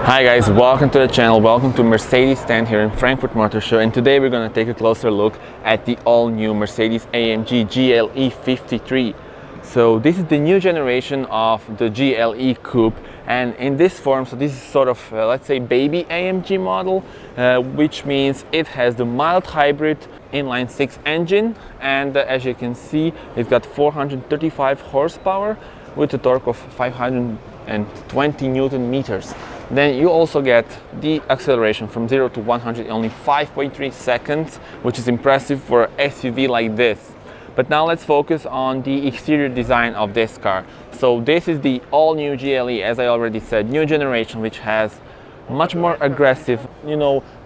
Hi guys, welcome to the channel, welcome to Mercedes stand here in Frankfurt Motor Show, and today we're going to take a closer look at the all-new Mercedes-AMG GLE 53. So this is the new generation of the GLE Coupe, and in this form, so this is sort of, let's say, baby AMG model, which means it has the mild hybrid inline-six engine, and as you can see, it's got 435 horsepower with a torque of 520 Newton meters. Then you also get the acceleration from 0 to 100 in only 5.3 seconds, which is impressive for an SUV like this. But now let's focus on the exterior design of this car. So this is the all-new GLE, as I already said, new generation, which has much more aggressive,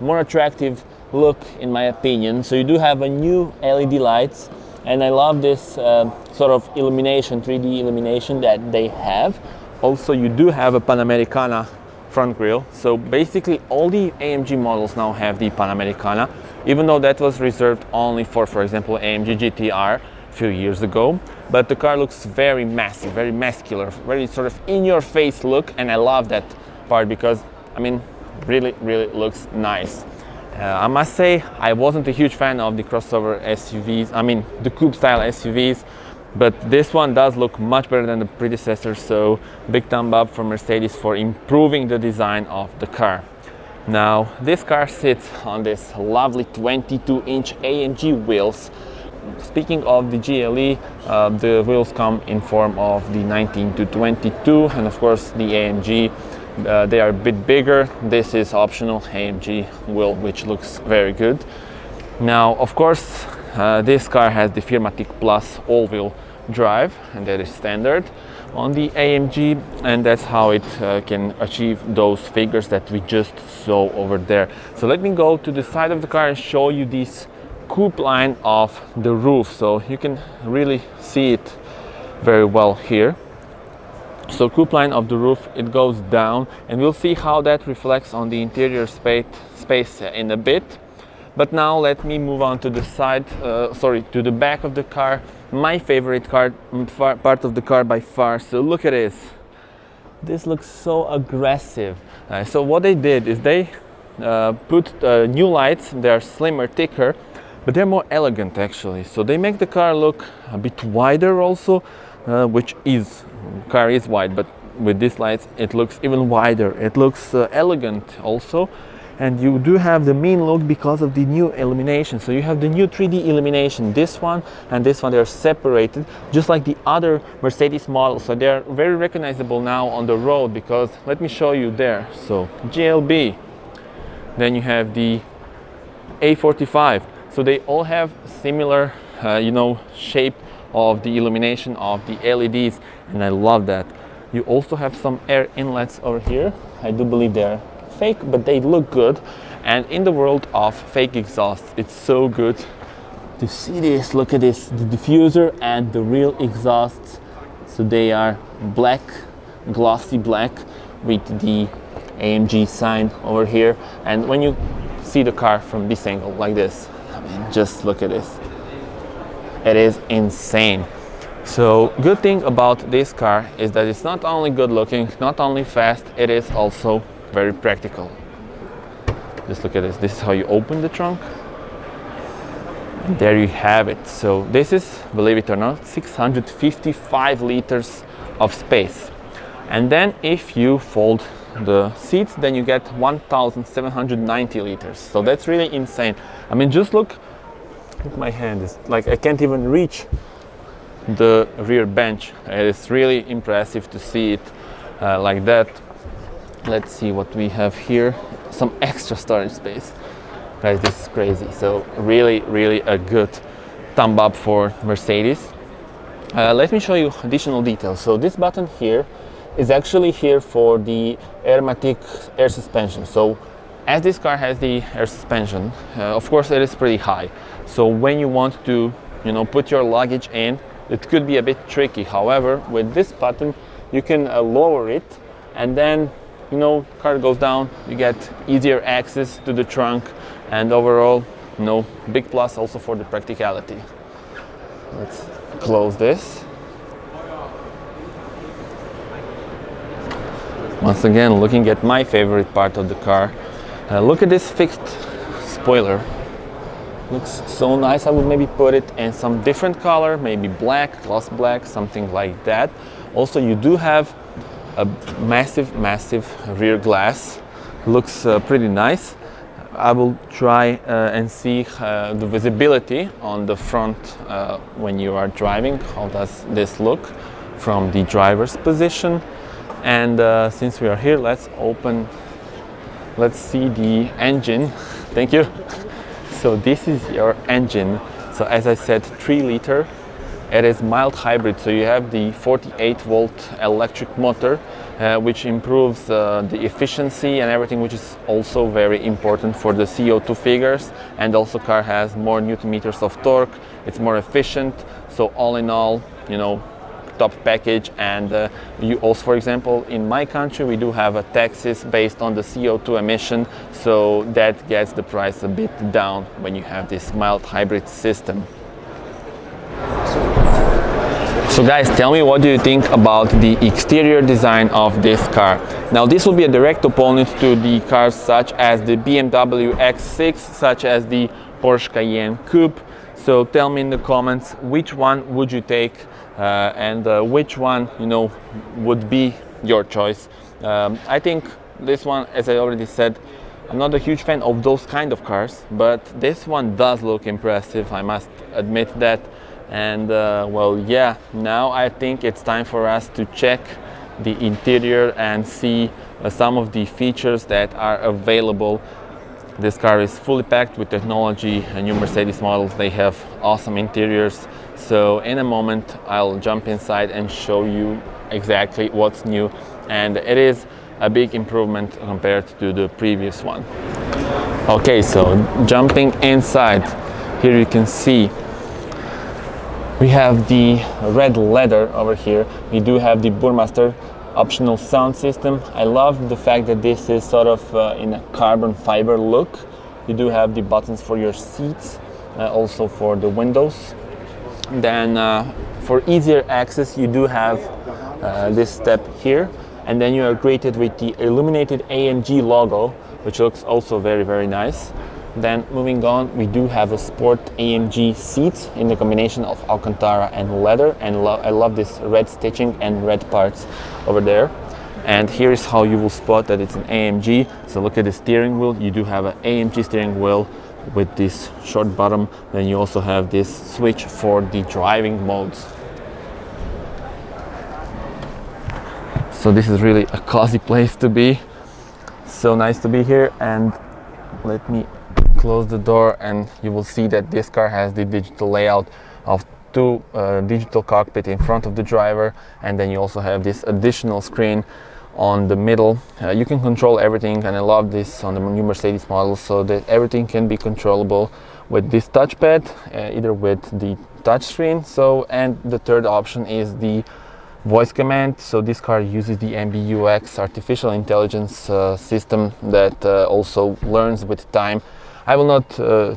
more attractive look in my opinion. So you do have a new LED lights, and I love this sort of illumination, 3D illumination that they have. Also, you do have a Panamericana front grille. So basically all the AMG models now have the Panamericana, even though that was reserved only for example, AMG GTR a few years ago. But the car looks very massive, very muscular, very sort of in-your-face look, and I love that part because, I mean, really looks nice. I must say, I wasn't a huge fan of the crossover SUVs, I mean the coupe style SUVs, but this one does look much better than the predecessor, so big thumb up for Mercedes for improving the design of the car. Now, this car sits on this lovely 22-inch AMG wheels. Speaking of the GLE, the wheels come in form of the 19 to 22, and of course the AMG, they are a bit bigger. This is optional AMG wheel, which looks very good. Now, of course, this car has the Firmatic Plus all-wheel drive, and that is standard on the AMG, and that's how it can achieve those figures that we just saw over there. So let me go to the side of the car and show you this coupe line of the roof, so you can really see it very well here. So coupe line of the roof, it goes down, and we'll see how that reflects on the interior space in a bit. But now let me move on to the side, to the back of the car. My favorite part of the car by far. So look at this. This looks so aggressive. So what they did is they put new lights. They're slimmer, thicker, but they're more elegant actually. So they make the car look a bit wider also, which is, car is wide, but with these lights it looks even wider. It looks elegant also. And you do have the mean look because of the new illumination. So you have the new 3D illumination. This one and this one, they are separated, just like the other Mercedes models. So they are very recognizable now on the road, because let me show you there. So GLB, then you have the A45. So they all have similar, shape of the illumination of the LEDs, and I love that. You also have some air inlets over here. I do believe they're fake, but they look good. And in the world of fake exhaust, it's so good to see this. Look at this, the diffuser and the real exhausts. So they are black, glossy black, with the AMG sign over here. And when you see the car from this angle like this, I mean, just look at this. It is insane. So good thing about this car is that it's not only good looking, not only fast, it is also very practical. Just look at this. This is how you open the trunk. And there you have it. So this is, believe it or not, 655 liters of space. And then if you fold the seats, then you get 1,790 liters. So that's really insane. I mean, just look at my hand. It's like I can't even reach the rear bench. It's really impressive to see it like that. Let's see what we have here. Some extra storage space. Guys, this is crazy. So really a good thumb up for Mercedes. Let me show you additional details. So this button here is actually here for the Airmatic air suspension. So as this car has the air suspension, of course it is pretty high. So when you want to, put your luggage in, it could be a bit tricky. However, with this button, you can lower it, and then car goes down, you get easier access to the trunk, and overall, big plus also for the practicality. Let's close this. Once again, looking at my favorite part of the car, look at this fixed spoiler. Looks so nice. I would maybe put it in some different color, maybe black, gloss black, something like that. Also, you do have a massive rear glass. Looks pretty nice. I will try and see the visibility on the front when you are driving. How does this look from the driver's position? And since we are here, let's see the engine. Thank you. So this is your engine. So as I said, 3-liter. It is mild hybrid, so you have the 48-volt electric motor, which improves the efficiency and everything, which is also very important for the CO2 figures. And also, car has more Newton meters of torque. It's more efficient. So all in all, you know, top package. And you also, for example, in my country, we do have a taxes based on the CO2 emission, so that gets the price a bit down when you have this mild hybrid system. So guys, tell me, what do you think about the exterior design of this car? Now, this will be a direct opponent to the cars such as the BMW X6, such as the Porsche Cayenne Coupe. So tell me in the comments, which one would you take and which one, you know, would be your choice. I think this one, as I already said, I'm not a huge fan of those kind of cars, but this one does look impressive, I must admit that. And well, yeah, now I think it's time for us to check the interior and see some of the features that are available. This car is fully packed with technology, and new Mercedes models, they have awesome interiors. So in a moment I'll jump inside and show you exactly what's new, and it is a big improvement compared to the previous one. Okay, so jumping inside, here you can see we have the red leather over here. We do have the Burmester optional sound system. I love the fact that this is sort of in a carbon fiber look. You do have the buttons for your seats, also for the windows. Then for easier access, you do have this step here, and then you are greeted with the illuminated AMG logo, which looks also very nice. Then moving on, we do have a sport AMG seats in the combination of Alcantara and leather, and I love this red stitching and red parts over there. And here is how you will spot that it's an AMG. So look at the steering wheel. You do have an AMG steering wheel with this short bottom. Then you also have this switch for the driving modes. So this is really a cozy place to be. So nice to be here. And let me close the door, and you will see that this car has the digital layout of two digital cockpit in front of the driver, and then you also have this additional screen on the middle. You can control everything, and I love this on the new Mercedes models, so that everything can be controllable with this touchpad, either with the touchscreen. So, and the third option is the voice command. So this car uses the MBUX artificial intelligence system that also learns with time. I will not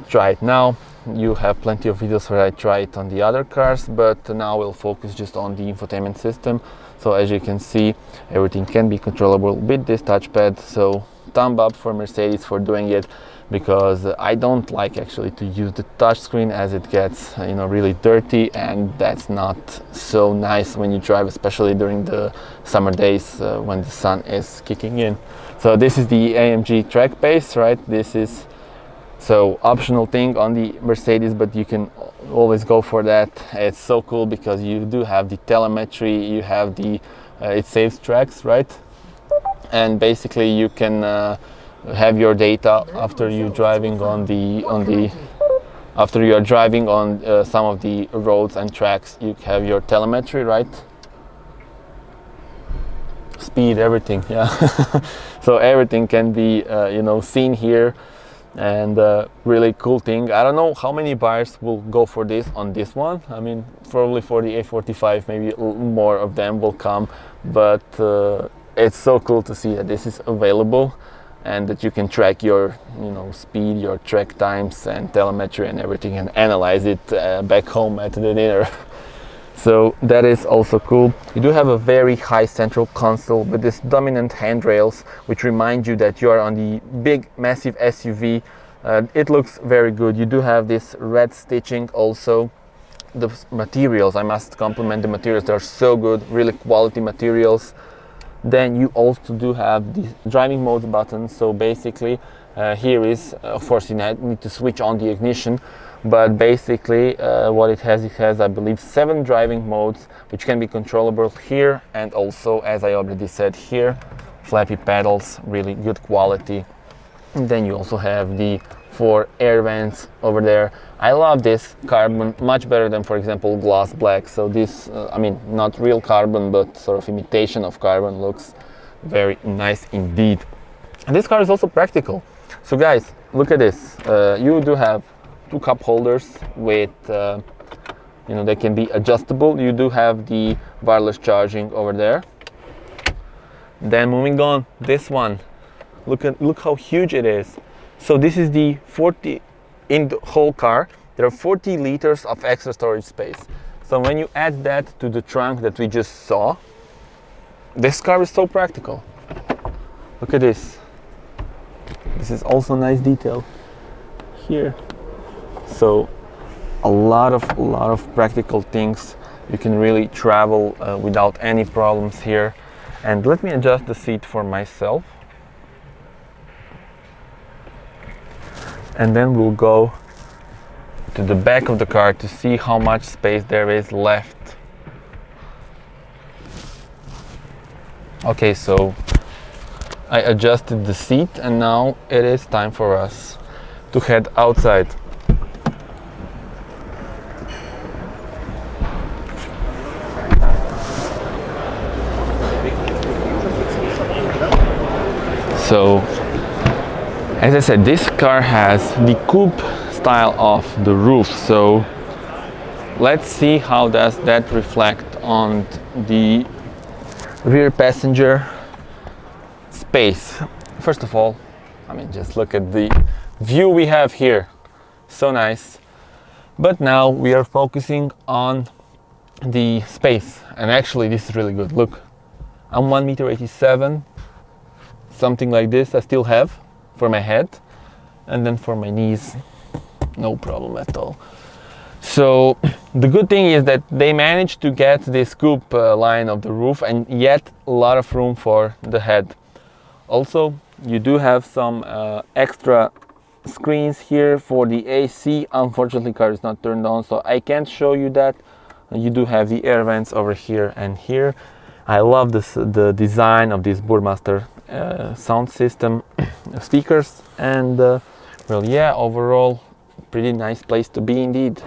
try it now. You have plenty of videos where I try it on the other cars, but now we'll focus just on the infotainment system. So as you can see, everything can be controllable with this touchpad. So thumb up for Mercedes for doing it, because I don't like actually to use the touch screen, as it gets, you know, really dirty, and that's not so nice when you drive, especially during the summer days when the sun is kicking in. So this is the AMG track pace, right? This is so optional thing on the Mercedes, but you can always go for that. It's so cool because you do have the telemetry, you have the it saves tracks, right? And basically you can have your data after you driving on after you are driving on some of the roads and tracks. You have your telemetry, right? Speed, everything, yeah. So everything can be you know, seen here. And really cool thing. I don't know how many buyers will go for this on this one. I mean, probably for the A45, maybe more of them will come, but it's so cool to see that this is available, and that you can track your, you know, speed, your track times and telemetry and everything, and analyze it back home at the dinner. So that is also cool. You do have a very high central console with this dominant handrails, which remind you that you are on the big, massive SUV. It looks very good. You do have this red stitching also. The materials, I must compliment the materials, they are so good, really quality materials. Then you also do have the driving mode button. So basically here is, of course, you need to switch on the ignition, but basically what it has I believe 7 driving modes, which can be controllable here, and also, as I already said, here flappy pedals, really good quality. And then you also have the 4 air vents over there. I love this carbon much better than, for example, gloss black. So this, I mean, not real carbon, but sort of imitation of carbon, looks very nice indeed. And this car is also practical. So guys, look at this. You do have 2 cup holders with, you know, they can be adjustable. You do have the wireless charging over there. Then moving on, this one. Look how huge it is. So this is the 40 in the whole car. There are 40 liters of extra storage space. So when you add that to the trunk that we just saw, this car is so practical. Look at this. This is also nice detail here. So a lot of practical things. You can really travel without any problems here. And let me adjust the seat for myself. And then we'll go to the back of the car to see how much space there is left. Okay, so I adjusted the seat and now it is time for us to head outside. So, as I said, this car has the coupe style of the roof. So let's see how does that reflect on the rear passenger space. First of all, I mean, just look at the view we have here. So nice. But now we are focusing on the space. And actually this is really good. Look, I'm 1.87 m. Something like this I still have for my head, and then for my knees, no problem at all. So the good thing is that they managed to get this coupe line of the roof, and yet a lot of room for the head. Also, you do have some extra screens here for the AC. Unfortunately, car is not turned on, so I can't show you that. You do have the air vents over here and here. I love the design of this Burmaster sound system speakers, and well, yeah, overall pretty nice place to be indeed.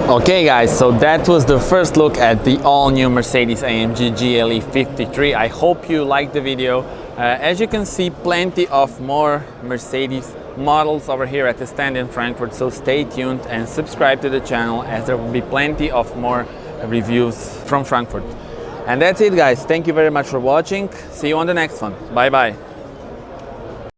Okay guys, so that was the first look at the all-new Mercedes-AMG GLE 53. I hope you liked the video. As you can see, plenty of more Mercedes models over here at the stand in Frankfurt, so stay tuned and subscribe to the channel, as there will be plenty of more reviews from Frankfurt. And that's it guys, thank you very much for watching. See you on the next one. Bye bye.